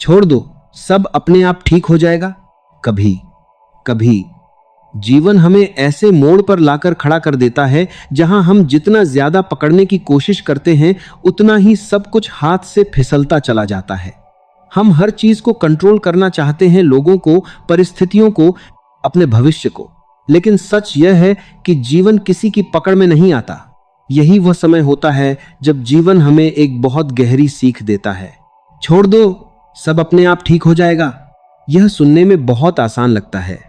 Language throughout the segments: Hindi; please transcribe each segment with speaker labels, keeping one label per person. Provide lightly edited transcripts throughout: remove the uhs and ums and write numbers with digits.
Speaker 1: छोड़ दो, सब अपने आप ठीक हो जाएगा। कभी कभी जीवन हमें ऐसे मोड़ पर लाकर खड़ा कर देता है जहां हम जितना ज्यादा पकड़ने की कोशिश करते हैं उतना ही सब कुछ हाथ से फिसलता चला जाता है। हम हर चीज को कंट्रोल करना चाहते हैं, लोगों को, परिस्थितियों को, अपने भविष्य को। लेकिन सच यह है कि जीवन किसी की पकड़ में नहीं आता। यही वह समय होता है जब जीवन हमें एक बहुत गहरी सीख देता है। छोड़ दो, सब अपने आप ठीक हो जाएगा। यह सुनने में बहुत आसान लगता है,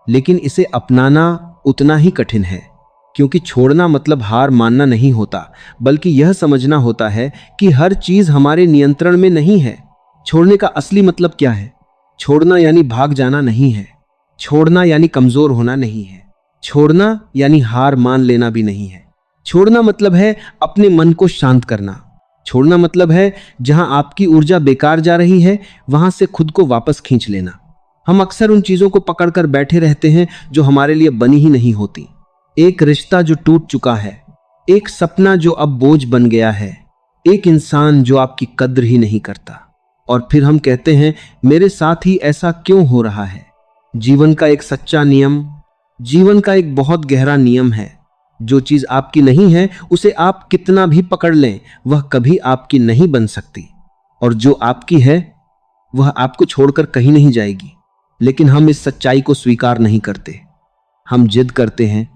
Speaker 1: लेकिन इसे अपनाना उतना ही कठिन है। क्योंकि छोड़ना मतलब हार मानना नहीं होता, बल्कि यह समझना होता है कि हर चीज हमारे नियंत्रण में नहीं है। छोड़ने का असली मतलब क्या है? छोड़ना यानी भाग जाना नहीं है। छोड़ना यानी कमजोर होना नहीं है। छोड़ना यानी हार मान लेना भी नहीं है। छोड़ना मतलब है अपने मन को शांत करना। छोड़ना मतलब है जहां आपकी ऊर्जा बेकार जा रही है वहां से खुद को वापस खींच लेना। हम अक्सर उन चीजों को पकड़कर बैठे रहते हैं जो हमारे लिए बनी ही नहीं होती। एक रिश्ता जो टूट चुका है, एक सपना जो अब बोझ बन गया है, एक इंसान जो आपकी कद्र ही नहीं करता। और फिर हम कहते हैं मेरे साथ ही ऐसा क्यों हो रहा है। जीवन का एक सच्चा नियम, जीवन का एक बहुत गहरा नियम है, जो चीज आपकी नहीं है उसे आप कितना भी पकड़ लें वह कभी आपकी नहीं बन सकती। और जो आपकी है वह आपको छोड़कर कहीं नहीं जाएगी। लेकिन हम इस सच्चाई को स्वीकार नहीं करते। हम जिद करते हैं,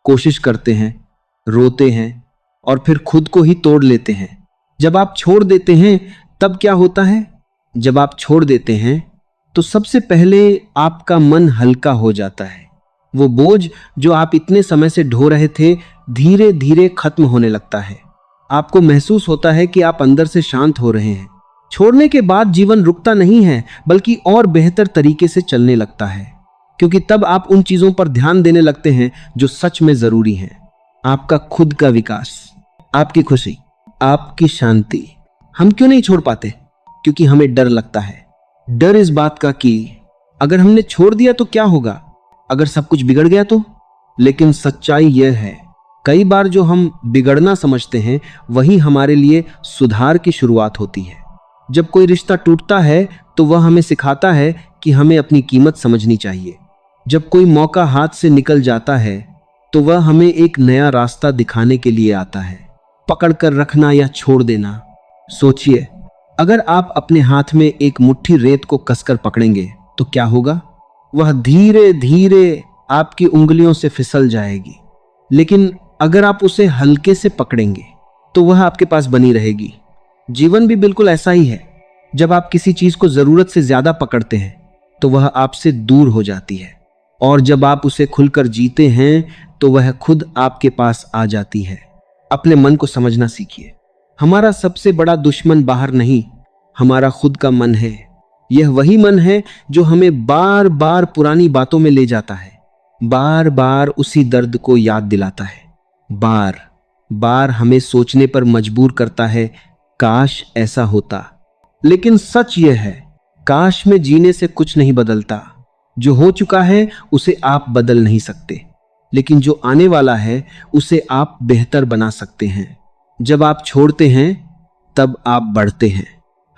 Speaker 1: कोशिश करते हैं, रोते हैं और फिर खुद को ही तोड़ लेते हैं। जब आप छोड़ देते हैं तब क्या होता है? जब आप छोड़ देते हैं तो सबसे पहले आपका मन हल्का हो जाता है। वो बोझ जो आप इतने समय से ढो रहे थे धीरे धीरे खत्म होने लगता है। आपको महसूस होता है कि आप अंदर से शांत हो रहे हैं। छोड़ने के बाद जीवन रुकता नहीं है, बल्कि और बेहतर तरीके से चलने लगता है। क्योंकि तब आप उन चीजों पर ध्यान देने लगते हैं जो सच में जरूरी हैं। आपका खुद का विकास, आपकी खुशी, आपकी शांति। हम क्यों नहीं छोड़ पाते? क्योंकि हमें डर लगता है। डर इस बात का कि अगर हमने छोड़ दिया तो क्या होगा, अगर सब कुछ बिगड़ गया तो। लेकिन सच्चाई यह है, कई बार जो हम बिगड़ना समझते हैं वही हमारे लिए सुधार की शुरुआत होती है। जब कोई रिश्ता टूटता है तो वह हमें सिखाता है कि हमें अपनी कीमत समझनी चाहिए। जब कोई मौका हाथ से निकल जाता है तो वह हमें एक नया रास्ता दिखाने के लिए आता है। पकड़ कर रखना या छोड़ देना। सोचिए, अगर आप अपने हाथ में एक मुट्ठी रेत को कसकर पकड़ेंगे तो क्या होगा? वह धीरे धीरे आपकी उंगलियों से फिसल जाएगी। लेकिन अगर आप उसे हल्के से पकड़ेंगे तो वह आपके पास बनी रहेगी। जीवन भी बिल्कुल ऐसा ही है। जब आप किसी चीज को जरूरत से ज्यादा पकड़ते हैं तो वह आपसे दूर हो जाती है, और जब आप उसे खुलकर जीते हैं तो वह खुद आपके पास आ जाती है। अपने मन को समझना सीखिए। हमारा सबसे बड़ा दुश्मन बाहर नहीं, हमारा खुद का मन है। यह वही मन है जो हमें बार बार पुरानी बातों में ले जाता है, बार बार उसी दर्द को याद दिलाता है, बार बार हमें सोचने पर मजबूर करता है, काश ऐसा होता। लेकिन सच यह है, काश में जीने से कुछ नहीं बदलता। जो हो चुका है उसे आप बदल नहीं सकते, लेकिन जो आने वाला है उसे आप बेहतर बना सकते हैं। जब आप छोड़ते हैं तब आप बढ़ते हैं।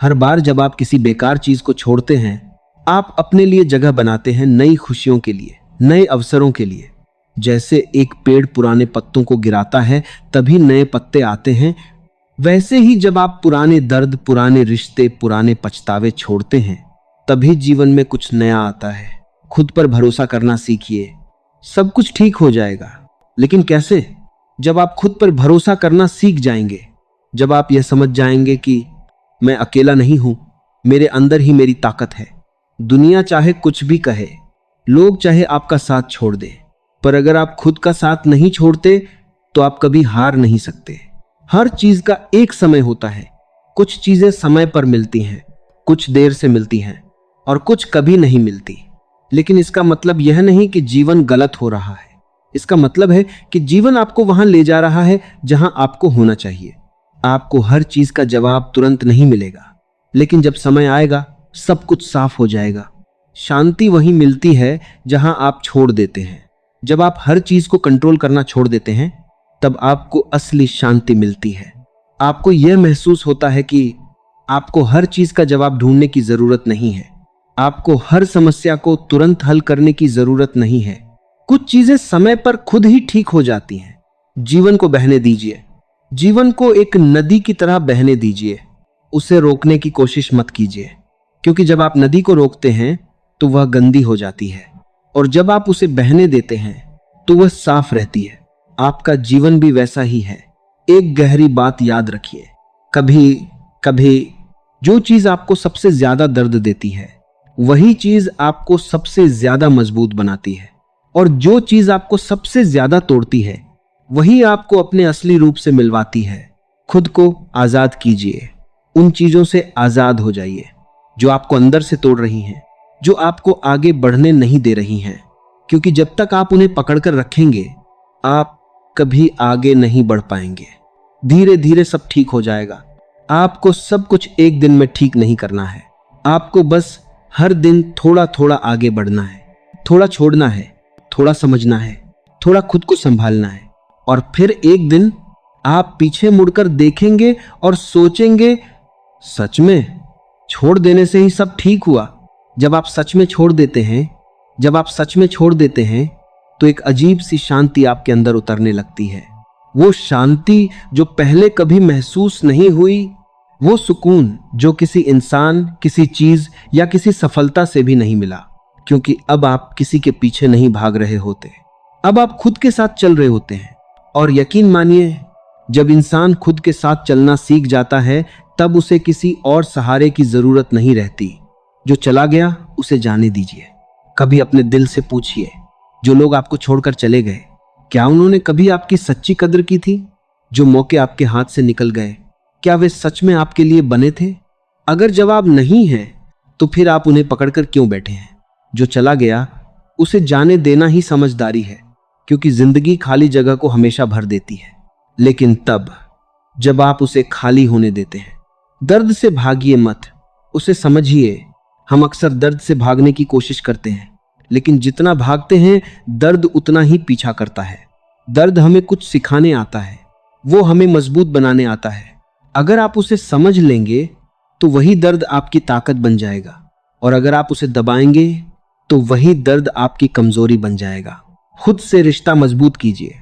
Speaker 1: हर बार जब आप किसी बेकार चीज को छोड़ते हैं आप अपने लिए जगह बनाते हैं, नई खुशियों के लिए, नए अवसरों के लिए। जैसे एक पेड़ पुराने पत्तों को गिराता है तभी नए पत्ते आते हैं, वैसे ही जब आप पुराने दर्द, पुराने रिश्ते, पुराने पछतावे छोड़ते हैं तभी जीवन में कुछ नया आता है। खुद पर भरोसा करना सीखिए, सब कुछ ठीक हो जाएगा। लेकिन कैसे? जब आप खुद पर भरोसा करना सीख जाएंगे, जब आप यह समझ जाएंगे कि मैं अकेला नहीं हूं, मेरे अंदर ही मेरी ताकत है। दुनिया चाहे कुछ भी कहे, लोग चाहे आपका साथ छोड़ दे, पर अगर आप खुद का साथ नहीं छोड़ते तो आप कभी हार नहीं सकते। हर चीज का एक समय होता है। कुछ चीजें समय पर मिलती हैं, कुछ देर से मिलती हैं और कुछ कभी नहीं मिलती। लेकिन इसका मतलब यह नहीं कि जीवन गलत हो रहा है। इसका मतलब है कि जीवन आपको वहां ले जा रहा है जहां आपको होना चाहिए। आपको हर चीज का जवाब तुरंत नहीं मिलेगा, लेकिन जब समय आएगा सब कुछ साफ हो जाएगा। शांति वहीं मिलती है जहां आप छोड़ देते हैं। जब आप हर चीज को कंट्रोल करना छोड़ देते हैं तब आपको असली शांति मिलती है। आपको यह महसूस होता है कि आपको हर चीज का जवाब ढूंढने की जरूरत नहीं है। आपको हर समस्या को तुरंत हल करने की जरूरत नहीं है। कुछ चीजें समय पर खुद ही ठीक हो जाती हैं। जीवन को बहने दीजिए। जीवन को एक नदी की तरह बहने दीजिए। उसे रोकने की कोशिश मत कीजिए, क्योंकि जब आप नदी को रोकते हैं तो वह गंदी हो जाती है, और जब आप उसे बहने देते हैं तो वह साफ रहती है। आपका जीवन भी वैसा ही है। एक गहरी बात याद रखिए, कभी कभी जो चीज आपको सबसे ज्यादा दर्द देती है वही चीज आपको सबसे ज्यादा मजबूत बनाती है, और जो चीज आपको सबसे ज्यादा तोड़ती है वही आपको अपने असली रूप से मिलवाती है। खुद को आजाद कीजिए। उन चीजों से आजाद हो जाइए जो आपको अंदर से तोड़ रही हैं, जो आपको आगे बढ़ने नहीं दे रही हैं, क्योंकि जब तक आप उन्हें पकड़कर रखेंगे आप कभी आगे नहीं बढ़ पाएंगे। धीरे धीरे सब ठीक हो जाएगा। आपको सब कुछ एक दिन में ठीक नहीं करना है। आपको बस हर दिन थोड़ा थोड़ा आगे बढ़ना है, थोड़ा छोड़ना है, थोड़ा समझना है, थोड़ा खुद को संभालना है, और फिर एक दिन आप पीछे मुड़कर देखेंगे और सोचेंगे, सच में छोड़ देने से ही सब ठीक हुआ। जब आप सच में छोड़ देते हैं, जब आप सच में छोड़ देते हैं तो एक अजीब सी शांति आपके अंदर उतरने लगती है। वो शांति जो पहले कभी महसूस नहीं हुई, वो सुकून जो किसी इंसान, किसी चीज या किसी सफलता से भी नहीं मिला, क्योंकि अब आप किसी के पीछे नहीं भाग रहे होते। अब आप खुद के साथ चल रहे होते हैं। और यकीन मानिए, जब इंसान खुद के साथ चलना सीख जाता है तब उसे किसी और सहारे की जरूरत नहीं रहती। जो चला गया उसे जाने दीजिए। कभी अपने दिल से पूछिए, जो लोग आपको छोड़कर चले गए, क्या उन्होंने कभी आपकी सच्ची कद्र की थी? जो मौके आपके हाथ से निकल गए, क्या वे सच में आपके लिए बने थे? अगर जवाब नहीं है तो फिर आप उन्हें पकड़कर क्यों बैठे हैं? जो चला गया उसे जाने देना ही समझदारी है, क्योंकि जिंदगी खाली जगह को हमेशा भर देती है, लेकिन तब जब आप उसे खाली होने देते हैं। दर्द से भागिए मत, उसे समझिए। हम अक्सर दर्द से भागने की कोशिश करते हैं, लेकिन जितना भागते हैं दर्द उतना ही पीछा करता है। दर्द हमें कुछ सिखाने आता है, वो हमें मजबूत बनाने आता है। अगर आप उसे समझ लेंगे तो वही दर्द आपकी ताकत बन जाएगा, और अगर आप उसे दबाएंगे तो वही दर्द आपकी कमजोरी बन जाएगा। खुद से रिश्ता मजबूत कीजिए।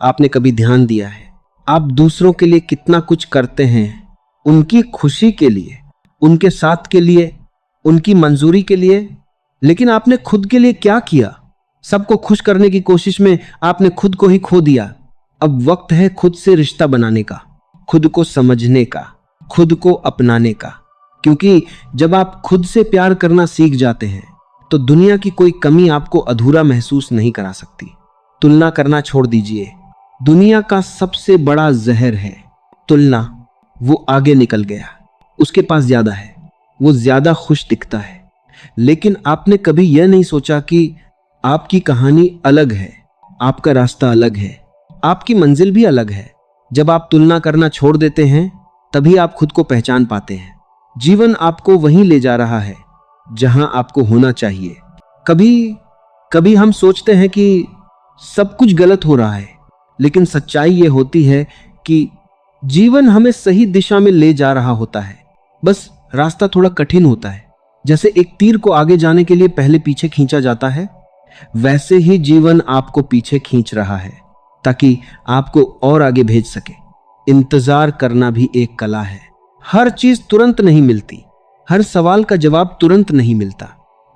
Speaker 1: आपने कभी ध्यान दिया है आप दूसरों के लिए कितना कुछ करते हैं? उनकी खुशी के लिए, उनके साथ के लिए, उनकी मंजूरी के लिए, लेकिन आपने खुद के लिए क्या किया? सबको खुश करने की कोशिश में आपने खुद को ही खो दिया। अब वक्त है खुद से रिश्ता बनाने का, खुद को समझने का, खुद को अपनाने का, क्योंकि जब आप खुद से प्यार करना सीख जाते हैं तो दुनिया की कोई कमी आपको अधूरा महसूस नहीं करा सकती। तुलना करना छोड़ दीजिए। दुनिया का सबसे बड़ा जहर है तुलना। वो आगे निकल गया, उसके पास ज्यादा है, वो ज्यादा खुश दिखता है, लेकिन आपने कभी यह नहीं सोचा कि आपकी कहानी अलग है, आपका रास्ता अलग है, आपकी मंजिल भी अलग है। जब आप तुलना करना छोड़ देते हैं तभी आप खुद को पहचान पाते हैं। जीवन आपको वहीं ले जा रहा है जहां आपको होना चाहिए। कभी कभी हम सोचते हैं कि सब कुछ गलत हो रहा है, लेकिन सच्चाई ये होती है कि जीवन हमें सही दिशा में ले जा रहा होता है, बस रास्ता थोड़ा कठिन होता है। जैसे एक तीर को आगे जाने के लिए पहले पीछे खींचा जाता है, वैसे ही जीवन आपको पीछे खींच रहा है ताकि आपको और आगे भेज सके। इंतजार करना भी एक कला है। हर चीज तुरंत नहीं मिलती, हर सवाल का जवाब तुरंत नहीं मिलता।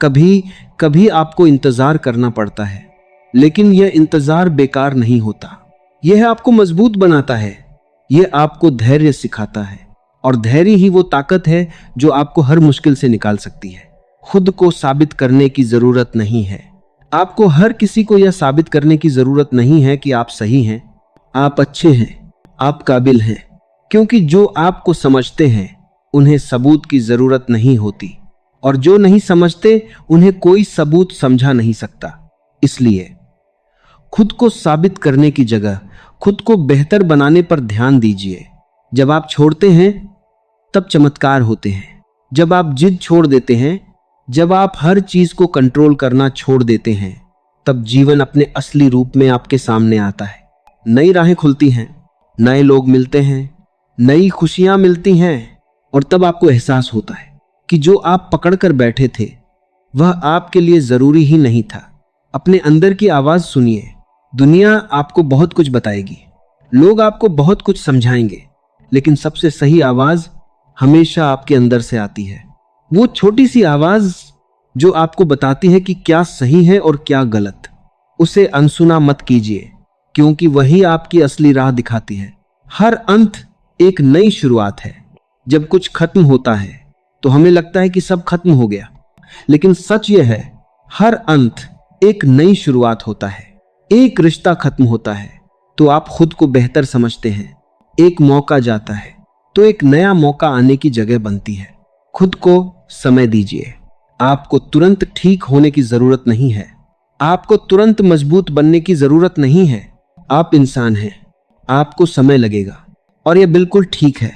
Speaker 1: कभी कभी आपको इंतजार करना पड़ता है, लेकिन यह इंतजार बेकार नहीं होता। यह आपको मजबूत बनाता है, यह आपको धैर्य सिखाता है, और धैर्य ही वो ताकत है जो आपको हर मुश्किल से निकाल सकती है। खुद को साबित करने की जरूरत नहीं है। आपको हर किसी को यह साबित करने की जरूरत नहीं है कि आप सही हैं, आप अच्छे हैं, आप काबिल हैं, क्योंकि जो आपको समझते हैं उन्हें सबूत की जरूरत नहीं होती, और जो नहीं समझते उन्हें कोई सबूत समझा नहीं सकता। इसलिए खुद को साबित करने की जगह खुद को बेहतर बनाने पर ध्यान दीजिए। जब आप छोड़ते हैं तब चमत्कार होते हैं। जब आप जिद छोड़ देते हैं, जब आप हर चीज को कंट्रोल करना छोड़ देते हैं, तब जीवन अपने असली रूप में आपके सामने आता है। नई राहें खुलती हैं, नए लोग मिलते हैं, नई खुशियां मिलती हैं, और तब आपको एहसास होता है कि जो आप पकड़ कर बैठे थे वह आपके लिए जरूरी ही नहीं था। अपने अंदर की आवाज सुनिए। दुनिया आपको बहुत कुछ बताएगी, लोग आपको बहुत कुछ समझाएंगे, लेकिन सबसे सही आवाज हमेशा आपके अंदर से आती है। वो छोटी सी आवाज जो आपको बताती है कि क्या सही है और क्या गलत। उसे अनसुना मत कीजिए, क्योंकि वही आपकी असली राह दिखाती है। हर अंत एक नई शुरुआत है। जब कुछ खत्म होता है तो हमें लगता है कि सब खत्म हो गया, लेकिन सच यह है, हर अंत एक नई शुरुआत होता है। एक रिश्ता खत्म होता है तो आप खुद को बेहतर समझते हैं। एक मौका जाता है तो एक नया मौका आने की जगह बनती है। खुद को समय दीजिए। आपको तुरंत ठीक होने की जरूरत नहीं है। आपको तुरंत मजबूत बनने की जरूरत नहीं है। आप इंसान हैं, आपको समय लगेगा और यह बिल्कुल ठीक है।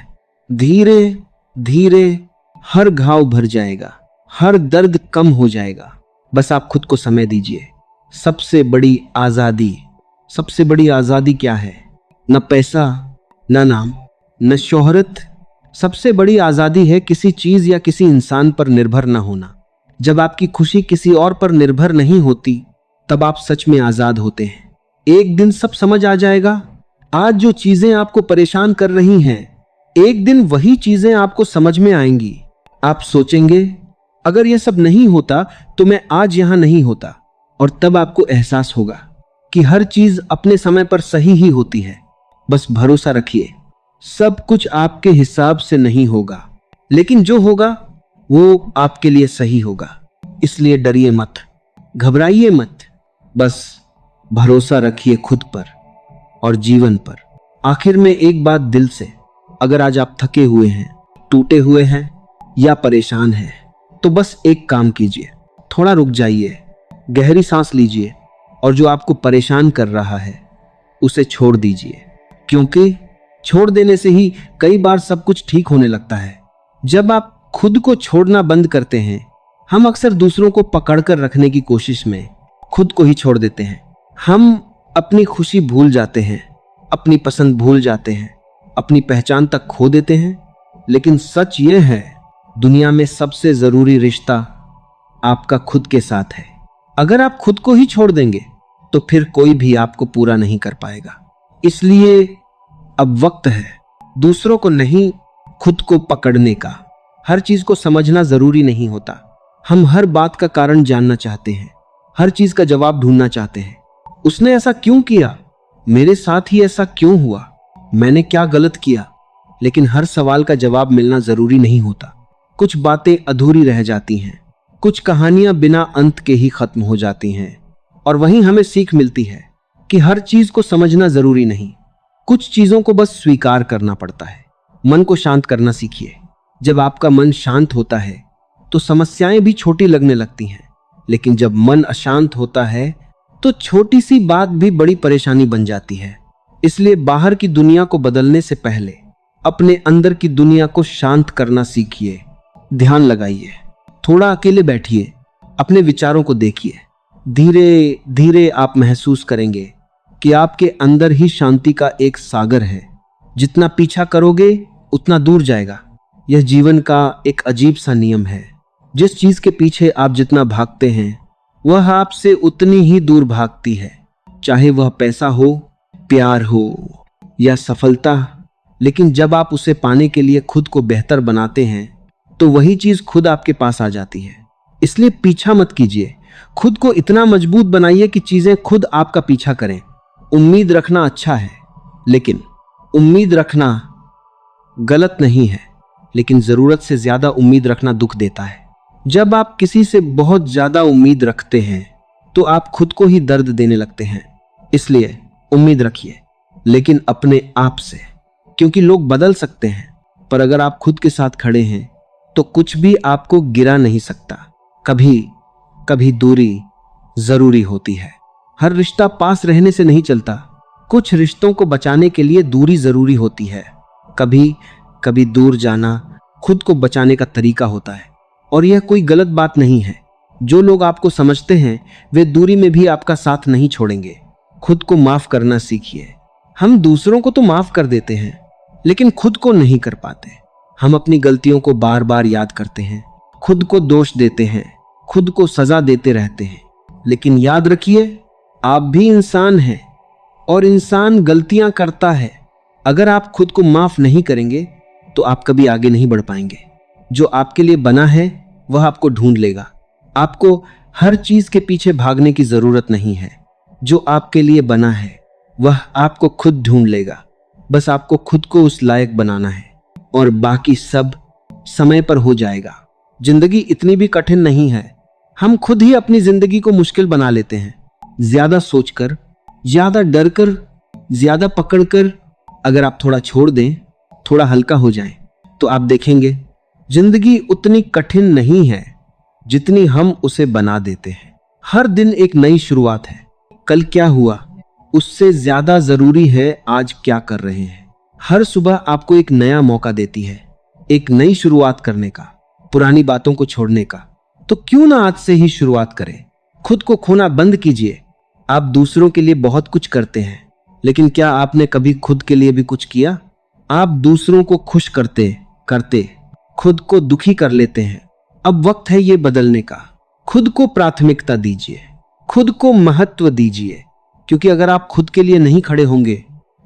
Speaker 1: धीरे धीरे हर घाव भर जाएगा, हर दर्द कम हो जाएगा। बस आप खुद को समय दीजिए। सबसे बड़ी आजादी क्या है? न पैसा, न नाम, न शोहरत। सबसे बड़ी आजादी है किसी चीज या किसी इंसान पर निर्भर न होना। जब आपकी खुशी किसी और पर निर्भर नहीं होती, तब आप सच में आजाद होते हैं। एक दिन सब समझ आ जाएगा। आज जो चीजें आपको परेशान कर रही हैं, एक दिन वही चीजें आपको समझ में आएंगी। आप सोचेंगे, अगर यह सब नहीं होता तो मैं आज यहां नहीं होता। और तब आपको एहसास होगा कि हर चीज अपने समय पर सही ही होती है। बस भरोसा रखिए, सब कुछ आपके हिसाब से नहीं होगा, लेकिन जो होगा वो आपके लिए सही होगा। इसलिए डरिए मत, घबराइए मत, बस भरोसा रखिए खुद पर और जीवन पर। आखिर में एक बात दिल से, अगर आज आप थके हुए हैं, टूटे हुए हैं या परेशान हैं, तो बस एक काम कीजिए, थोड़ा रुक जाइए, गहरी सांस लीजिए और जो आपको परेशान कर रहा है उसे छोड़ दीजिए। क्योंकि छोड़ देने से ही कई बार सब कुछ ठीक होने लगता है। जब आप खुद को छोड़ना बंद करते हैं, हम अक्सर दूसरों को पकड़कर रखने की कोशिश में खुद को ही छोड़ देते हैं। हम अपनी खुशी भूल जाते हैं, अपनी पसंद भूल जाते हैं, अपनी पहचान तक खो देते हैं। लेकिन सच यह है, दुनिया में सबसे जरूरी रिश्ता आपका खुद के साथ है। अगर आप खुद को ही छोड़ देंगे तो फिर कोई भी आपको पूरा नहीं कर पाएगा। इसलिए अब वक्त है दूसरों को नहीं, खुद को पकड़ने का। हर चीज को समझना जरूरी नहीं होता। हम हर बात का कारण जानना चाहते हैं, हर चीज का जवाब ढूंढना चाहते हैं। उसने ऐसा क्यों किया? मेरे साथ ही ऐसा क्यों हुआ? मैंने क्या गलत किया? लेकिन हर सवाल का जवाब मिलना जरूरी नहीं होता। कुछ बातें अधूरी रह जाती हैं, कुछ कहानियां बिना अंत के ही खत्म हो जाती हैं। और वहीं हमें सीख मिलती है कि हर चीज को समझना जरूरी नहीं, कुछ चीजों को बस स्वीकार करना पड़ता है। मन को शांत करना सीखिए। जब आपका मन शांत होता है तो समस्याएं भी छोटी लगने लगती हैं, लेकिन जब मन अशांत होता है तो छोटी सी बात भी बड़ी परेशानी बन जाती है। इसलिए बाहर की दुनिया को बदलने से पहले अपने अंदर की दुनिया को शांत करना सीखिए। ध्यान लगाइए, थोड़ा अकेले बैठिए, अपने विचारों को देखिए। धीरे धीरे आप महसूस करेंगे कि आपके अंदर ही शांति का एक सागर है। जितना पीछा करोगे उतना दूर जाएगा। यह जीवन का एक अजीब सा नियम है। जिस चीज के पीछे आप जितना भागते हैं वह आपसे उतनी ही दूर भागती है, चाहे वह पैसा हो, प्यार हो या सफलता। लेकिन जब आप उसे पाने के लिए खुद को बेहतर बनाते हैं तो वही चीज खुद आपके पास आ जाती है। इसलिए पीछा मत कीजिए, खुद को इतना मजबूत बनाइए कि चीजें खुद आपका पीछा करें। उम्मीद रखना अच्छा है, लेकिन उम्मीद रखना गलत नहीं है, लेकिन जरूरत से ज्यादा उम्मीद रखना दुख देता है। जब आप किसी से बहुत ज्यादा उम्मीद रखते हैं तो आप खुद को ही दर्द देने लगते हैं। इसलिए उम्मीद रखिए, लेकिन अपने आप से, क्योंकि लोग बदल सकते हैं, पर अगर आप खुद के साथ खड़े हैं तो कुछ भी आपको गिरा नहीं सकता। कभी कभी दूरी जरूरी होती है। हर रिश्ता पास रहने से नहीं चलता, कुछ रिश्तों को बचाने के लिए दूरी जरूरी होती है। कभी कभी दूर जाना खुद को बचाने का तरीका होता है, और यह कोई गलत बात नहीं है। जो लोग आपको समझते हैं वे दूरी में भी आपका साथ नहीं छोड़ेंगे। खुद को माफ करना सीखिए। हम दूसरों को तो माफ कर देते हैं, लेकिन खुद को नहीं कर पाते। हम अपनी गलतियों को बार बार याद करते हैं, खुद को दोष देते हैं, खुद को सजा देते रहते हैं। लेकिन याद रखिए, आप भी इंसान हैं और इंसान गलतियां करता है। अगर आप खुद को माफ नहीं करेंगे तो आप कभी आगे नहीं बढ़ पाएंगे। जो आपके लिए बना है वह आपको ढूंढ लेगा। आपको हर चीज के पीछे भागने की जरूरत नहीं है। जो आपके लिए बना है वह आपको खुद ढूंढ लेगा। बस आपको खुद को उस लायक बनाना है और बाकी सब समय पर हो जाएगा। जिंदगी इतनी भी कठिन नहीं है। हम खुद ही अपनी जिंदगी को मुश्किल बना लेते हैं। ज्यादा सोचकर, ज्यादा डरकर, ज्यादा पकड़कर अगर आप थोड़ा छोड़ दें, थोड़ा हल्का हो जाएं, तो आप देखेंगे जिंदगी उतनी कठिन नहीं है जितनी हम उसे बना देते हैं। हर दिन एक नई शुरुआत है। कल क्या हुआ उससे ज्यादा जरूरी है आज क्या कर रहे हैं। हर सुबह आपको एक नया मौका देती है, एक नई शुरुआत करने का, पुरानी बातों को छोड़ने का। तो क्यों ना आज से ही शुरुआत करें। खुद को खोना बंद कीजिए। आप दूसरों के लिए बहुत कुछ करते हैं, लेकिन क्या आपने कभी खुद के लिए भी कुछ किया? आप दूसरों को खुश करते करते खुद को दुखी कर लेते हैं। अब वक्त है ये बदलने का। खुद को प्राथमिकता दीजिए, खुद को महत्व दीजिए, क्योंकि अगर आप खुद के लिए नहीं खड़े होंगे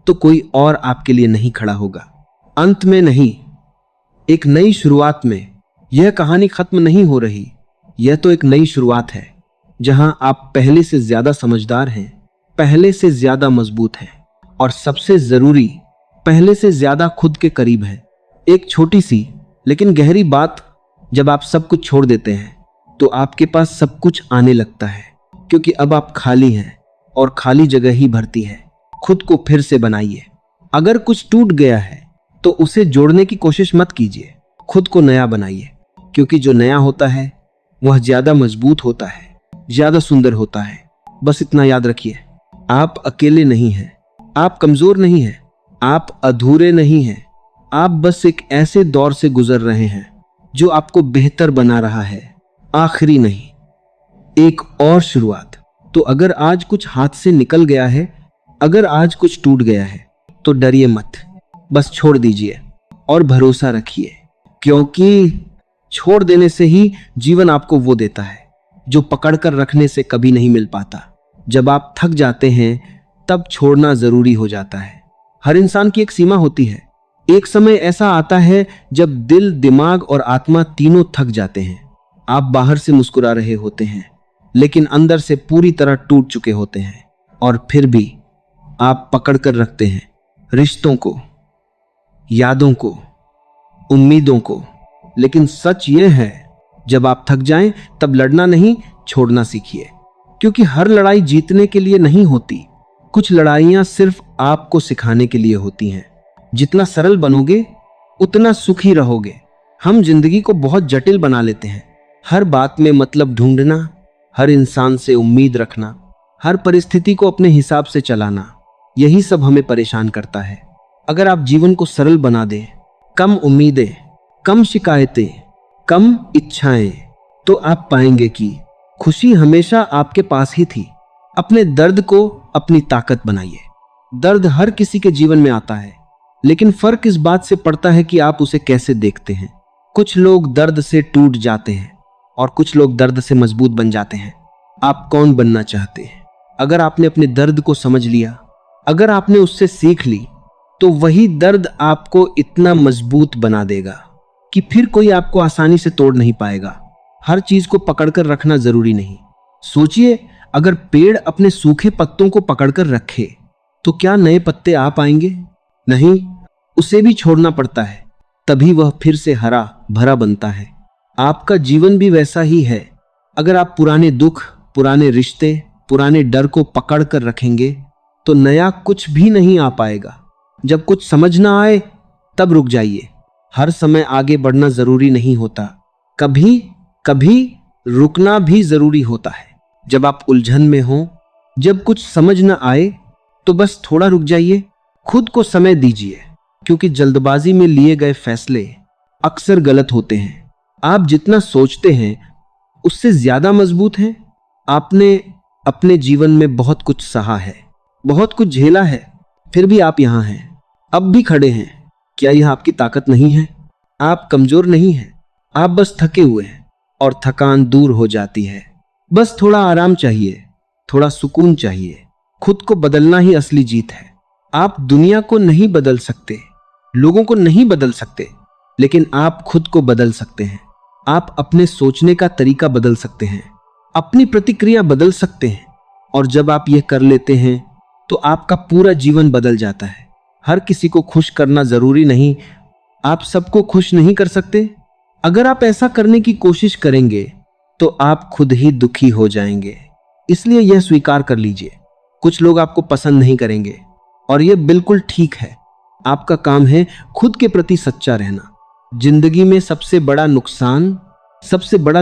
Speaker 1: तो कोई और आपके लिए नहीं खड़ा होगा। अंत में नहीं, एक नई शुरुआत में यह कहानी खत्म नहीं हो रही। यह तो एक नई शुरुआत है जहां आप पहले से ज्यादा समझदार हैं, पहले से ज्यादा मजबूत हैं और सबसे जरूरी, पहले से ज्यादा खुद के करीब हैं। एक छोटी सी लेकिन गहरी बात, जब आप सब कुछ छोड़ देते हैं तो आपके पास सब कुछ आने लगता है, क्योंकि अब आप खाली हैं और खाली जगह ही भरती है। खुद को फिर से बनाइए। अगर कुछ टूट गया है तो उसे जोड़ने की कोशिश मत कीजिए। खुद को नया बनाइए, क्योंकि जो नया होता है वह ज्यादा मजबूत होता है, ज्यादा सुंदर होता है। बस इतना याद रखिए, आप अकेले नहीं हैं, आप कमजोर नहीं हैं, आप अधूरे नहीं हैं। आप बस एक ऐसे दौर से गुजर रहे हैं जो आपको बेहतर बना रहा है, आखिरी नहीं, एक और शुरुआत। तो अगर आज कुछ हाथ से निकल गया है, अगर आज कुछ टूट गया है, तो डरिए मत, बस छोड़ दीजिए और भरोसा रखिए, क्योंकि छोड़ देने से ही जीवन आपको वो देता है जो पकड़कर रखने से कभी नहीं मिल पाता। जब आप थक जाते हैं तब छोड़ना जरूरी हो जाता है। हर इंसान की एक सीमा होती है। एक समय ऐसा आता है जब दिल, दिमाग और आत्मा तीनों थक जाते हैं। आप बाहर से मुस्कुरा रहे होते हैं, लेकिन अंदर से पूरी तरह टूट चुके होते हैं, और फिर भी आप पकड़ कर रखते हैं रिश्तों को, यादों को, उम्मीदों को। लेकिन सच यह है, जब आप थक जाएं तब लड़ना नहीं, छोड़ना सीखिए, क्योंकि हर लड़ाई जीतने के लिए नहीं होती। कुछ लड़ाइयां सिर्फ आपको सिखाने के लिए होती हैं। जितना सरल बनोगे उतना सुखी रहोगे। हम जिंदगी को बहुत जटिल बना लेते हैं। हर बात में मतलब ढूंढना, हर इंसान से उम्मीद रखना, हर परिस्थिति को अपने हिसाब से चलाना, यही सब हमें परेशान करता है। अगर आप जीवन को सरल बना दें, कम उम्मीदें, कम शिकायतें, कम इच्छाएं, तो आप पाएंगे कि खुशी हमेशा आपके पास ही थी। अपने दर्द को अपनी ताकत बनाइए। दर्द हर किसी के जीवन में आता है, लेकिन फर्क इस बात से पड़ता है कि आप उसे कैसे देखते हैं। कुछ लोग दर्द से टूट जाते हैं और कुछ लोग दर्द से मजबूत बन जाते हैं। आप कौन बनना चाहते हैं? अगर आपने अपने दर्द को समझ लिया, अगर आपने उससे सीख ली, तो वही दर्द आपको इतना मजबूत बना देगा कि फिर कोई आपको आसानी से तोड़ नहीं पाएगा। हर चीज को पकड़कर रखना जरूरी नहीं। सोचिए, अगर पेड़ अपने सूखे पत्तों को पकड़कर रखे तो क्या नए पत्ते आ पाएंगे? नहीं, उसे भी छोड़ना पड़ता है, तभी वह फिर से हरा भरा बनता है। आपका जीवन भी वैसा ही है। अगर आप पुराने दुख, पुराने रिश्ते, पुराने डर को पकड़ कर रखेंगे तो नया कुछ भी नहीं आ पाएगा। जब कुछ समझ ना आए तब रुक जाइए। हर समय आगे बढ़ना जरूरी नहीं होता, कभी कभी रुकना भी जरूरी होता है। जब आप उलझन में हो, जब कुछ समझ ना आए, तो बस थोड़ा रुक जाइए, खुद को समय दीजिए, क्योंकि जल्दबाजी में लिए गए फैसले अक्सर गलत होते हैं। आप जितना सोचते हैं उससे ज्यादा मजबूत हैं। आपने अपने जीवन में बहुत कुछ सहा है, बहुत कुछ झेला है, फिर भी आप यहां हैं, अब भी खड़े हैं। क्या यह आपकी ताकत नहीं है? आप कमजोर नहीं हैं, आप बस थके हुए हैं और थकान दूर हो जाती है। बस थोड़ा आराम चाहिए, थोड़ा सुकून चाहिए। खुद को बदलना ही असली जीत है। आप दुनिया को नहीं बदल सकते, लोगों को नहीं बदल सकते, लेकिन आप खुद को बदल सकते हैं। आप अपने सोचने का तरीका बदल सकते हैं, अपनी प्रतिक्रिया बदल सकते हैं, और जब आप यह कर लेते हैं तो आपका पूरा जीवन बदल जाता है। हर किसी को खुश करना जरूरी नहीं, आप सबको खुश नहीं कर सकते। अगर आप ऐसा करने की कोशिश करेंगे तो आप खुद ही दुखी हो जाएंगे। इसलिए यह स्वीकार कर लीजिए, कुछ लोग आपको पसंद नहीं करेंगे और यह बिल्कुल ठीक है। आपका काम है खुद के प्रति सच्चा रहना। जिंदगी में सबसे बड़ा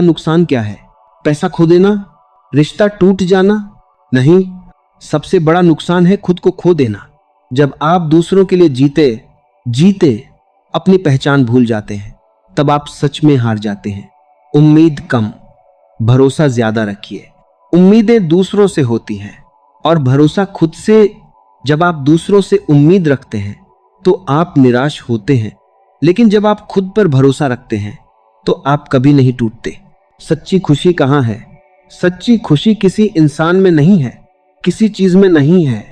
Speaker 1: नुकसान क्या है? पैसा खो देना? रिश्ता टूट जाना? नहीं, सबसे बड़ा नुकसान है खुद को खो देना। जब आप दूसरों के लिए जीते अपनी पहचान भूल जाते हैं, तब आप सच में हार जाते हैं। उम्मीद कम, भरोसा ज्यादा रखिए। उम्मीदें दूसरों से होती हैं और भरोसा खुद से। जब आप दूसरों से उम्मीद रखते हैं तो आप निराश होते हैं, लेकिन जब आप खुद पर भरोसा रखते हैं तो आप कभी नहीं टूटते। सच्ची खुशी कहाँ है? सच्ची खुशी किसी इंसान में नहीं है, किसी चीज में नहीं है।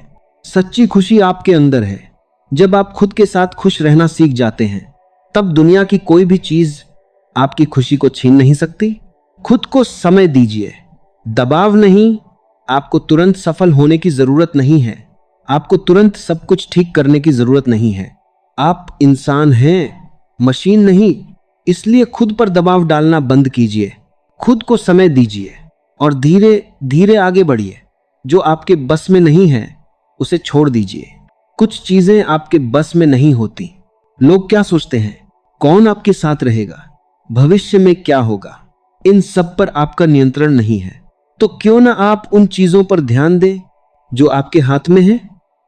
Speaker 1: सच्ची खुशी आपके अंदर है। जब आप खुद के साथ खुश रहना सीख जाते हैं, तब दुनिया की कोई भी चीज आपकी खुशी को छीन नहीं सकती। खुद को समय दीजिए, दबाव नहीं। आपको तुरंत सफल होने की जरूरत नहीं है, आपको तुरंत सब कुछ ठीक करने की जरूरत नहीं है। आप इंसान हैं, मशीन नहीं। इसलिए खुद पर दबाव डालना बंद कीजिए, खुद को समय दीजिए और धीरे धीरे आगे बढ़िए। जो आपके बस में नहीं है उसे छोड़ दीजिए। कुछ चीजें आपके बस में नहीं होती। लोग क्या सोचते हैं, कौन आपके साथ रहेगा, भविष्य में क्या होगा, इन सब पर आपका नियंत्रण नहीं है। तो क्यों ना आप उन चीजों पर ध्यान दें जो आपके हाथ में है।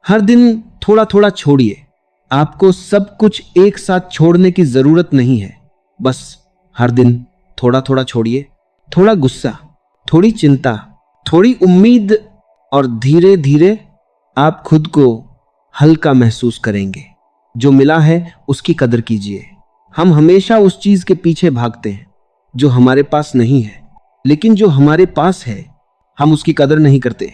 Speaker 1: हर दिन थोड़ा थोड़ा छोड़िए। आपको सब कुछ एक साथ छोड़ने की जरूरत नहीं है, बस हर दिन थोड़ा थोड़ा छोड़िए। थोड़ा गुस्सा, थोड़ी चिंता, थोड़ी उम्मीद, और धीरे धीरे आप खुद को हल्का महसूस करेंगे। जो मिला है उसकी कदर कीजिए। हम हमेशा उस चीज के पीछे भागते हैं जो हमारे पास नहीं है, लेकिन जो हमारे पास है हम उसकी कदर नहीं करते।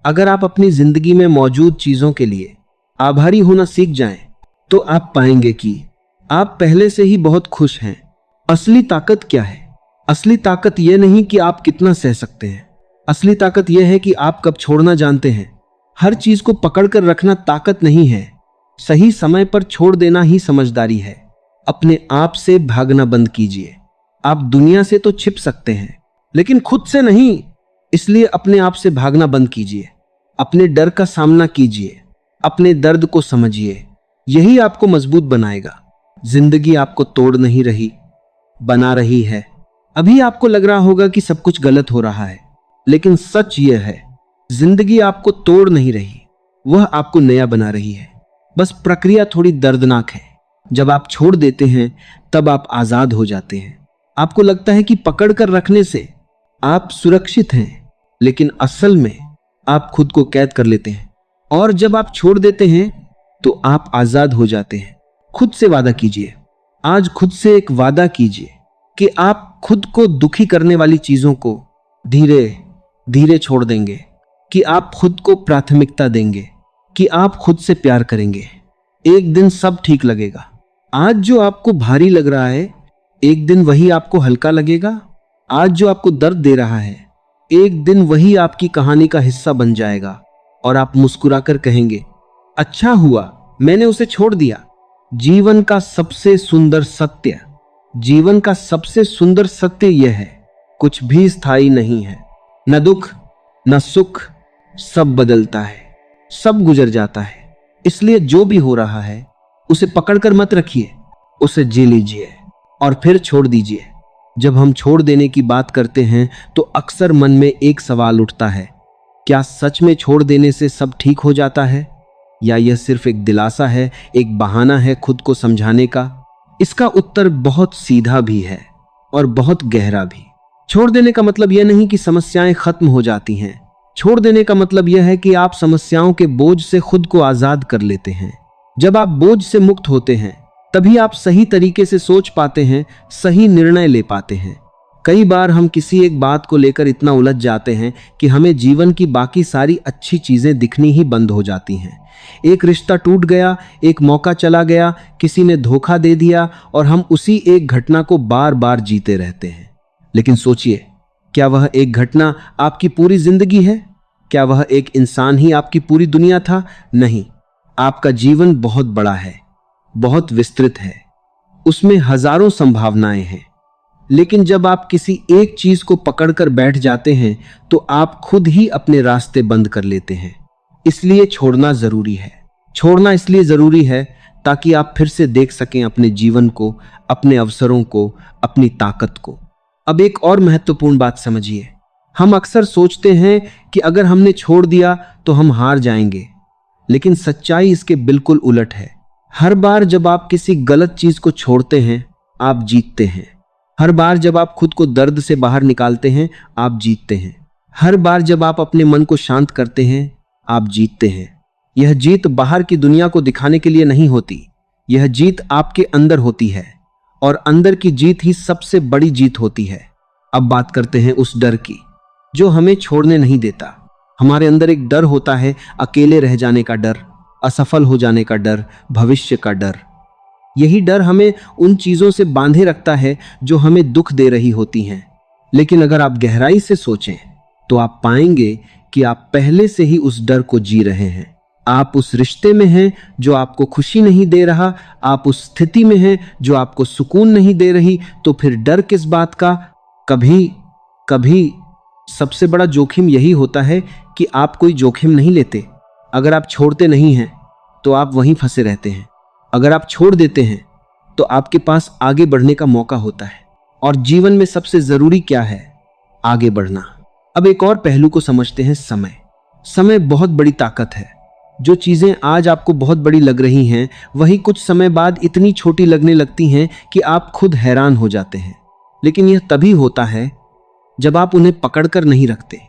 Speaker 1: अगर आप अपनी जिंदगी में मौजूद चीजों के लिए आभारी होना सीख जाएं, तो आप पाएंगे कि आप पहले से ही बहुत खुश हैं। असली ताकत क्या है? असली ताकत यह नहीं कि आप कितना सह सकते हैं, असली ताकत यह है कि आप कब छोड़ना जानते हैं। हर चीज को पकड़कर रखना ताकत नहीं है, सही समय पर छोड़ देना ही समझदारी है। अपने आप से भागना बंद कीजिए। आप दुनिया से तो छिप सकते हैं, लेकिन खुद से नहीं। इसलिए अपने आप से भागना बंद कीजिए। अपने डर का सामना कीजिए, अपने दर्द को समझिए। यही आपको मजबूत बनाएगा। जिंदगी आपको तोड़ नहीं रही, बना रही है। अभी आपको लग रहा होगा कि सब कुछ गलत हो रहा है, लेकिन सच यह है, जिंदगी आपको तोड़ नहीं रही, वह आपको नया बना रही है। बस प्रक्रिया थोड़ी दर्दनाक है। जब आप छोड़ देते हैं तब आप आजाद हो जाते हैं। आपको लगता है कि पकड़ कर रखने से आप सुरक्षित हैं, लेकिन असल में आप खुद को कैद कर लेते हैं। और जब आप छोड़ देते हैं तो आप आजाद हो जाते हैं। खुद से वादा कीजिए, आज खुद से एक वादा कीजिए कि आप खुद को दुखी करने वाली चीजों को धीरे धीरे छोड़ देंगे, कि आप खुद को प्राथमिकता देंगे, कि आप खुद से प्यार करेंगे। एक दिन सब ठीक लगेगा। आज जो आपको भारी लग रहा है, एक दिन वही आपको हल्का लगेगा। आज जो आपको दर्द दे रहा है, एक दिन वही आपकी कहानी का हिस्सा बन जाएगा और आप मुस्कुराकर कहेंगे, अच्छा हुआ मैंने उसे छोड़ दिया। जीवन का सबसे सुंदर सत्य यह है, कुछ भी स्थायी नहीं है। न दुख न सुख, सब बदलता है, सब गुजर जाता है। इसलिए जो भी हो रहा है उसे पकड़कर मत रखिए, उसे जी लीजिए और फिर छोड़ दीजिए। जब हम छोड़ देने की बात करते हैं तो अक्सर मन में एक सवाल उठता है, क्या सच में छोड़ देने से सब ठीक हो जाता है, या यह सिर्फ एक दिलासा है, एक बहाना है खुद को समझाने का? इसका उत्तर बहुत सीधा भी है और बहुत गहरा भी। छोड़ देने का मतलब यह नहीं कि समस्याएं खत्म हो जाती हैं। छोड़ देने का मतलब यह है कि आप समस्याओं के बोझ से खुद को आजाद कर लेते हैं। जब आप बोझ से मुक्त होते हैं तभी आप सही तरीके से सोच पाते हैं, सही निर्णय ले पाते हैं। कई बार हम किसी एक बात को लेकर इतना उलझ जाते हैं कि हमें जीवन की बाकी सारी अच्छी चीजें दिखनी ही बंद हो जाती हैं। एक रिश्ता टूट गया, एक मौका चला गया, किसी ने धोखा दे दिया और हम उसी एक घटना को बार बार जीते रहते हैं। लेकिन सोचिए, क्या वह एक घटना आपकी पूरी जिंदगी है? क्या वह एक इंसान ही आपकी पूरी दुनिया था? नहीं, आपका जीवन बहुत बड़ा है, बहुत विस्तृत है, उसमें हजारों संभावनाएं हैं। लेकिन जब आप किसी एक चीज को पकड़कर बैठ जाते हैं तो आप खुद ही अपने रास्ते बंद कर लेते हैं। इसलिए छोड़ना जरूरी है। छोड़ना इसलिए जरूरी है ताकि आप फिर से देख सकें अपने जीवन को, अपने अवसरों को, अपनी ताकत को। अब एक और महत्वपूर्ण बात समझिए। हम अक्सर सोचते हैं कि अगर हमने छोड़ दिया तो हम हार जाएंगे, लेकिन सच्चाई इसके बिल्कुल उलट है। हर बार जब आप किसी गलत चीज को छोड़ते हैं, आप जीतते हैं। हर बार जब आप खुद को दर्द से बाहर निकालते हैं, आप जीतते हैं। हर बार जब आप अपने मन को शांत करते हैं, आप जीतते हैं। यह जीत बाहर की दुनिया को दिखाने के लिए नहीं होती, यह जीत आपके अंदर होती है, और अंदर की जीत ही सबसे बड़ी जीत होती है। अब बात करते हैं उस डर की जो हमें छोड़ने नहीं देता। हमारे अंदर एक डर होता है, अकेले रह जाने का डर, असफल हो जाने का डर, भविष्य का डर। यही डर हमें उन चीजों से बांधे रखता है जो हमें दुख दे रही होती हैं। लेकिन अगर आप गहराई से सोचें तो आप पाएंगे कि आप पहले से ही उस डर को जी रहे हैं। आप उस रिश्ते में हैं जो आपको खुशी नहीं दे रहा, आप उस स्थिति में हैं जो आपको सुकून नहीं दे रही, तो फिर डर किस बात का? कभी कभी सबसे बड़ा जोखिम यही होता है कि आप कोई जोखिम नहीं लेते। अगर आप छोड़ते नहीं हैं तो आप वहीं फंसे रहते हैं। अगर आप छोड़ देते हैं तो आपके पास आगे बढ़ने का मौका होता है। और जीवन में सबसे जरूरी क्या है? आगे बढ़ना। अब एक और पहलू को समझते हैं, समय। समय बहुत बड़ी ताकत है। जो चीजें आज आपको बहुत बड़ी लग रही हैं, वही कुछ समय बाद इतनी छोटी लगने लगती हैं कि आप खुद हैरान हो जाते हैं। लेकिन यह तभी होता है जब आप उन्हें पकड़कर नहीं रखते।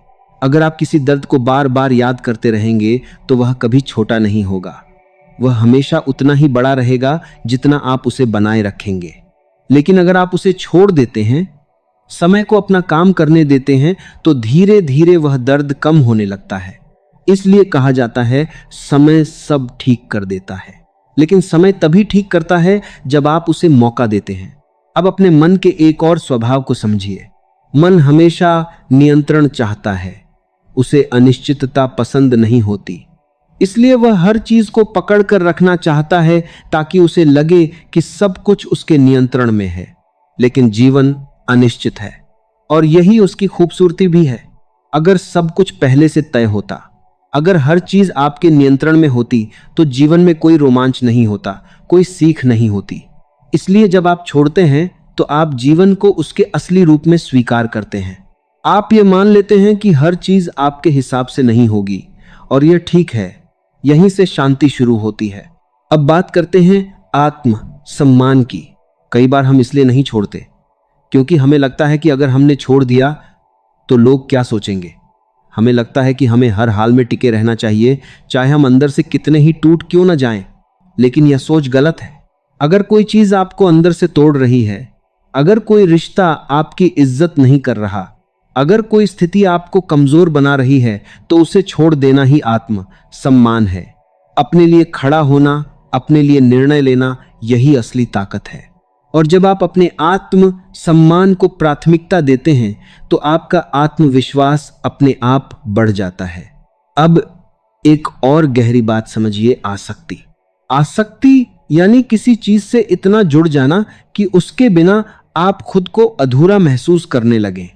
Speaker 1: अगर आप किसी दर्द को बार बार याद करते रहेंगे तो वह कभी छोटा नहीं होगा, वह हमेशा उतना ही बड़ा रहेगा जितना आप उसे बनाए रखेंगे। लेकिन अगर आप उसे छोड़ देते हैं, समय को अपना काम करने देते हैं, तो धीरे धीरे वह दर्द कम होने लगता है। इसलिए कहा जाता है, समय सब ठीक कर देता है। लेकिन समय तभी ठीक करता है जब आप उसे मौका देते हैं। अब अपने मन के एक और स्वभाव को समझिए। मन हमेशा नियंत्रण चाहता है, उसे अनिश्चितता पसंद नहीं होती। इसलिए वह हर चीज को पकड़ कर रखना चाहता है ताकि उसे लगे कि सब कुछ उसके नियंत्रण में है। लेकिन जीवन अनिश्चित है और यही उसकी खूबसूरती भी है। अगर सब कुछ पहले से तय होता, अगर हर चीज आपके नियंत्रण में होती, तो जीवन में कोई रोमांच नहीं होता, कोई सीख नहीं होती। इसलिए जब आप छोड़ते हैं तो आप जीवन को उसके असली रूप में स्वीकार करते हैं। आप ये मान लेते हैं कि हर चीज आपके हिसाब से नहीं होगी, और यह ठीक है। यहीं से शांति शुरू होती है। अब बात करते हैं आत्म सम्मान की। कई बार हम इसलिए नहीं छोड़ते क्योंकि हमें लगता है कि अगर हमने छोड़ दिया तो लोग क्या सोचेंगे। हमें लगता है कि हमें हर हाल में टिके रहना चाहिए, चाहे हम अंदर से कितने ही टूट क्यों ना जाएं। लेकिन यह सोच गलत है। अगर कोई चीज आपको अंदर से तोड़ रही है, अगर कोई रिश्ता आपकी इज्जत नहीं कर रहा, अगर कोई स्थिति आपको कमजोर बना रही है, तो उसे छोड़ देना ही आत्म सम्मान है। अपने लिए खड़ा होना, अपने लिए निर्णय लेना, यही असली ताकत है। और जब आप अपने आत्म सम्मान को प्राथमिकता देते हैं तो आपका आत्मविश्वास अपने आप बढ़ जाता है। अब एक और गहरी बात समझिए, आसक्ति। आसक्ति यानी किसी चीज से इतना जुड़ जाना कि उसके बिना आप खुद को अधूरा महसूस करने लगे।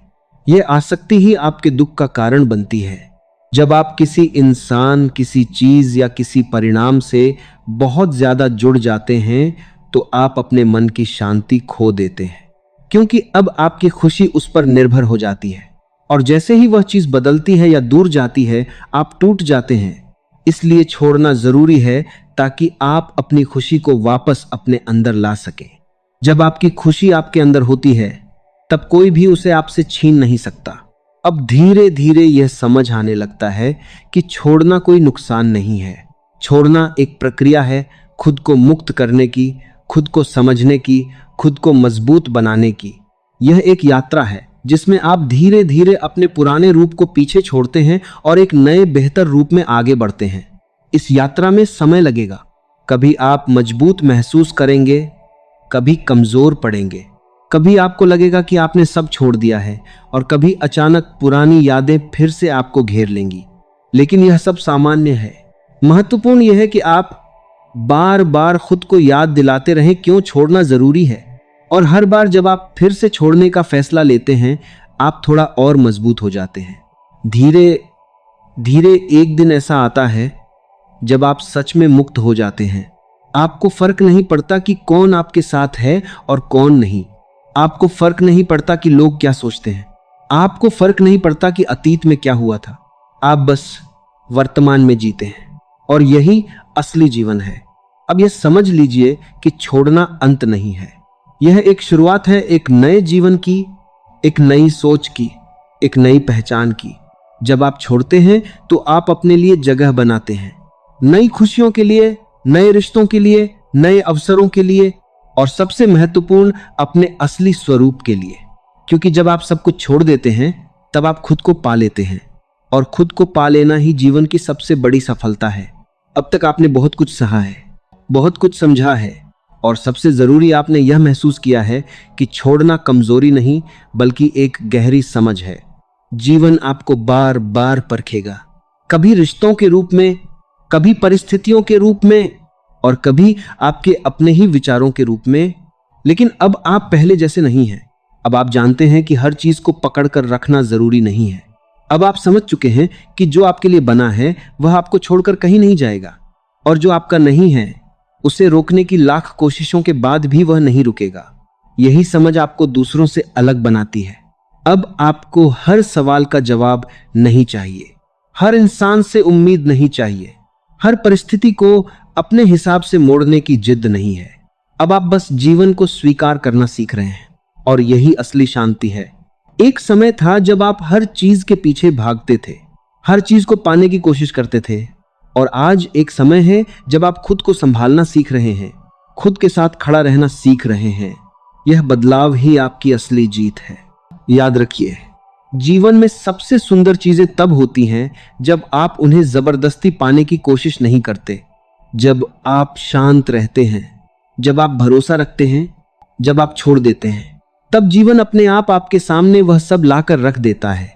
Speaker 1: यह आसक्ति ही आपके दुख का कारण बनती है। जब आप किसी इंसान, किसी चीज या किसी परिणाम से बहुत ज्यादा जुड़ जाते हैं तो आप अपने मन की शांति खो देते हैं, क्योंकि अब आपकी खुशी उस पर निर्भर हो जाती है। और जैसे ही वह चीज बदलती है या दूर जाती है, आप टूट जाते हैं। इसलिए छोड़ना जरूरी है ताकि आप अपनी खुशी को वापस अपने अंदर ला सकें। जब आपकी खुशी आपके अंदर होती है तब कोई भी उसे आपसे छीन नहीं सकता। अब धीरे धीरे यह समझ आने लगता है कि छोड़ना कोई नुकसान नहीं है। छोड़ना एक प्रक्रिया है खुद को मुक्त करने की, खुद को समझने की, खुद को मजबूत बनाने की। यह एक यात्रा है जिसमें आप धीरे धीरे अपने पुराने रूप को पीछे छोड़ते हैं और एक नए बेहतर रूप में आगे बढ़ते हैं। इस यात्रा में समय लगेगा। कभी आप मजबूत महसूस करेंगे, कभी कमजोर पड़ेंगे, कभी आपको लगेगा कि आपने सब छोड़ दिया है और कभी अचानक पुरानी यादें फिर से आपको घेर लेंगी। लेकिन यह सब सामान्य है। महत्वपूर्ण यह है कि आप बार बार खुद को याद दिलाते रहें क्यों छोड़ना जरूरी है। और हर बार जब आप फिर से छोड़ने का फैसला लेते हैं, आप थोड़ा और मजबूत हो जाते हैं। धीरे धीरे एक दिन ऐसा आता है जब आप सच में मुक्त हो जाते हैं। आपको फर्क नहीं पड़ता कि कौन आपके साथ है और कौन नहीं। आपको फर्क नहीं पड़ता कि लोग क्या सोचते हैं। आपको फर्क नहीं पड़ता कि अतीत में क्या हुआ था। आप बस वर्तमान में जीते हैं और यही असली जीवन है। अब यह समझ लीजिए कि छोड़ना अंत नहीं है। यह एक शुरुआत है, एक नए जीवन की, एक नई सोच की, एक नई पहचान की। जब आप छोड़ते हैं तो आप अपने लिए जगह बनाते हैं, नई खुशियों के लिए, नए रिश्तों के लिए, नए अवसरों के लिए और सबसे महत्वपूर्ण अपने असली स्वरूप के लिए। क्योंकि जब आप सब कुछ छोड़ देते हैं तब आप खुद को पा लेते हैं और खुद को पा लेना ही जीवन की सबसे बड़ी सफलता है। अब तक आपने बहुत कुछ सहा है, बहुत कुछ समझा है और सबसे जरूरी आपने यह महसूस किया है कि छोड़ना कमजोरी नहीं बल्कि एक गहरी समझ है। जीवन आपको बार बार परखेगा, कभी रिश्तों के रूप में, कभी परिस्थितियों के रूप में और कभी आपके अपने ही विचारों के रूप में। लेकिन अब आप पहले जैसे नहीं हैं। अब आप जानते हैं कि हर चीज को पकड़ कर रखना जरूरी नहीं है। अब आप समझ चुके हैं कि जो आपके लिए बना है वह आपको छोड़कर कहीं नहीं जाएगा और जो आपका नहीं है उसे रोकने की लाख कोशिशों के बाद भी वह नहीं रुकेगा। यही समझ आपको दूसरों से अलग बनाती है। अब आपको हर सवाल का जवाब नहीं चाहिए, हर इंसान से उम्मीद नहीं चाहिए, हर परिस्थिति को अपने हिसाब से मोड़ने की जिद नहीं है। अब आप बस जीवन को स्वीकार करना सीख रहे हैं और यही असली शांति है। एक समय था जब आप हर चीज के पीछे भागते थे, हर चीज को पाने की कोशिश करते थे और आज एक समय है जब आप खुद को संभालना सीख रहे हैं, खुद के साथ खड़ा रहना सीख रहे हैं। यह बदलाव ही आपकी असली जीत है। याद रखिए, जीवन में सबसे सुंदर चीजें तब होती हैं जब आप उन्हें जबरदस्ती पाने की कोशिश नहीं करते, जब आप शांत रहते हैं, जब आप भरोसा रखते हैं, जब आप छोड़ देते हैं। तब जीवन अपने आप आपके सामने वह सब लाकर रख देता है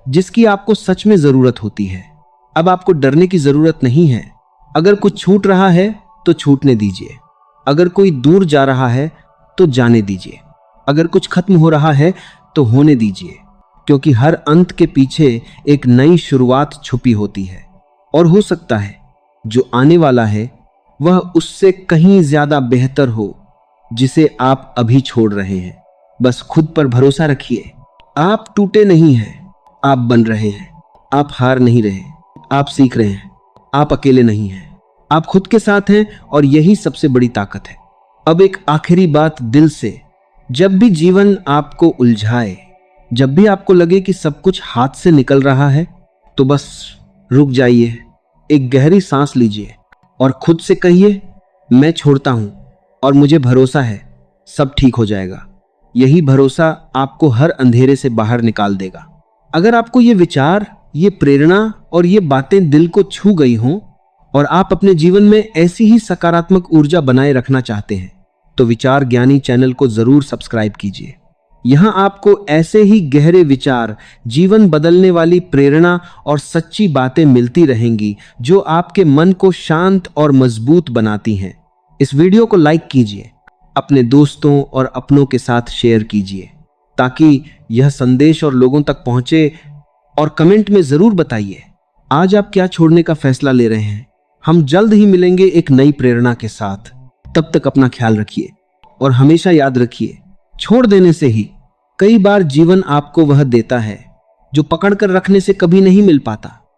Speaker 1: जिसकी आपको सच में जरूरत होती है। अब आपको डरने की जरूरत नहीं है। अगर कुछ छूट रहा है तो छूटने दीजिए, अगर कोई दूर जा रहा है तो जाने दीजिए, अगर कुछ खत्म हो रहा है तो होने दीजिए। क्योंकि हर अंत के पीछे एक नई शुरुआत छुपी होती है और हो सकता है जो आने वाला है वह उससे कहीं ज्यादा बेहतर हो जिसे आप अभी छोड़ रहे हैं। बस खुद पर भरोसा रखिए। आप टूटे नहीं हैं, आप बन रहे हैं। आप हार नहीं रहे, आप सीख रहे हैं। आप अकेले नहीं हैं, आप खुद के साथ हैं और यही सबसे बड़ी ताकत है। अब एक आखिरी बात दिल से, जब भी जीवन आपको उलझाए, जब भी आपको लगे कि सब कुछ हाथ से निकल रहा है, तो बस रुक जाइए, एक गहरी सांस लीजिए और खुद से कहिए, मैं छोड़ता हूं और मुझे भरोसा है सब ठीक हो जाएगा। यही भरोसा आपको हर अंधेरे से बाहर निकाल देगा। अगर आपको ये विचार, ये प्रेरणा और ये बातें दिल को छू गई हों और आप अपने जीवन में ऐसी ही सकारात्मक ऊर्जा बनाए रखना चाहते हैं तो विचार ज्ञानी चैनल को जरूर सब्सक्राइब कीजिए। यहां आपको ऐसे ही गहरे विचार, जीवन बदलने वाली प्रेरणा और सच्ची बातें मिलती रहेंगी जो आपके मन को शांत और मजबूत बनाती हैं। इस वीडियो को लाइक कीजिए, अपने दोस्तों और अपनों के साथ शेयर कीजिए ताकि यह संदेश और लोगों तक पहुंचे। और कमेंट में जरूर बताइए आज आप क्या छोड़ने का फैसला ले रहे हैं। हम जल्द ही मिलेंगे एक नई प्रेरणा के साथ। तब तक अपना ख्याल रखिए और हमेशा याद रखिए, छोड़ देने से ही कई बार जीवन आपको वह देता है जो पकड़ कर रखने से कभी नहीं मिल पाता।